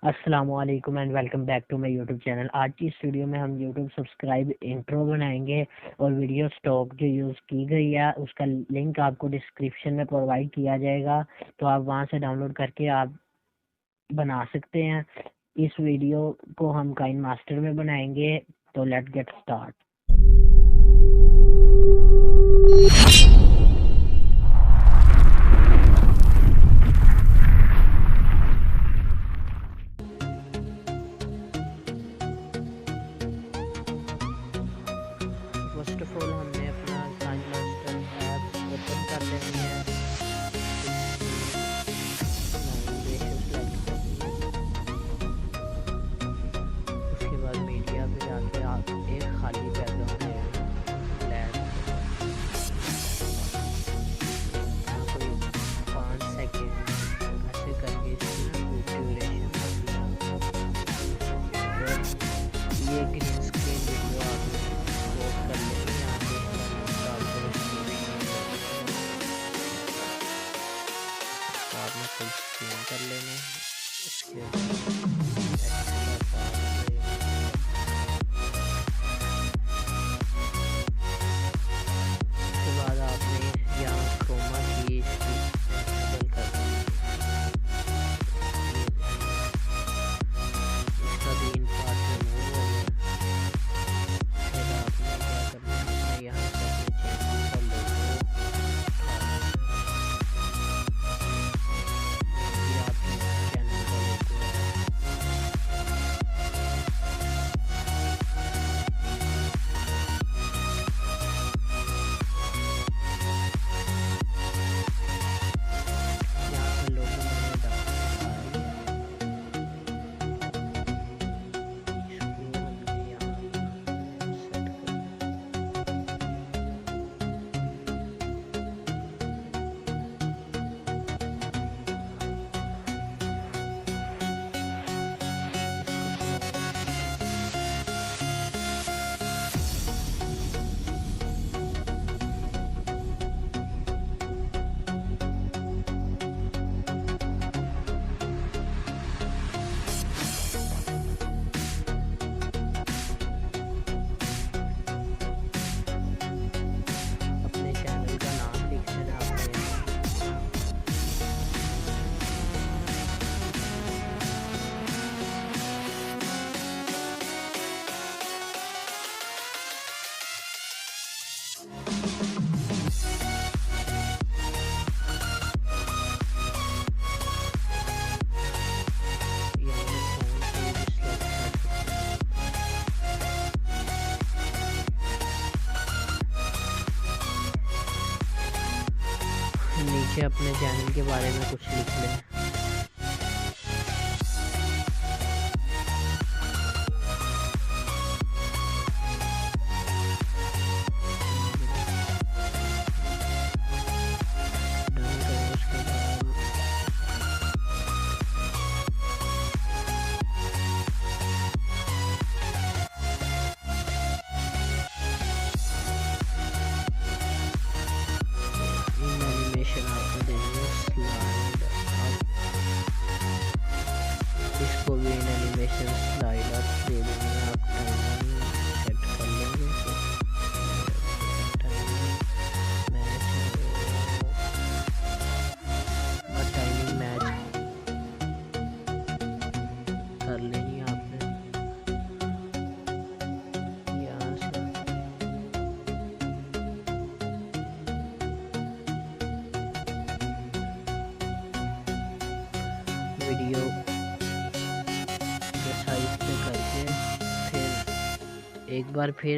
अस्सलामुअलैकुम and welcome back to my YouTube channel. आज की इस वीडियो में हम यूट्यूब सब्सक्राइब इंट्रो बनाएंगे और वीडियो स्टॉक जो यूज़ की गई है उसका लिंक आपको डिस्क्रिप्शन में प्रोवाइड किया जाएगा, तो आप वहां से डाउनलोड करके आप बना सकते हैं। इस वीडियो को हम काइन मास्टर में बनाएंगे, तो let's get start. First of all हमने अपना काइन मास्टर ऐप ओपन कर लेनी है। उसके बाद मीडिया पे जाके आप एक खाली बैकग्राउंड है ब्लैक, कोई 5 सेकेंड ऐसे करके ड्यूरेशन ये ग्रीन स्क्रीन वीडियो आप पोस्ट कर लेंगे। यहाँ पे आपने फुल स्क्रीन कर लेना है। उसके बाद आपने यहाँ क्रोमा की इस्तेमाल करना है। इसका ग्रीन पार्ट रिमूव हो गया। फिर आपने क्या करना है, यहाँ से अपने चैनल का लोगो नीचे अपने चैनल के बारे में कुछ लिख लें। इसको भी इन एनिमेशन स्लाइड आप दे देंगे, आप टाइमिंग सेट कर लेंगे। टाइमिंग मैच कर लेनी आपने यहाँ से। वीडियो साइज पे करके फिर एक बार फिर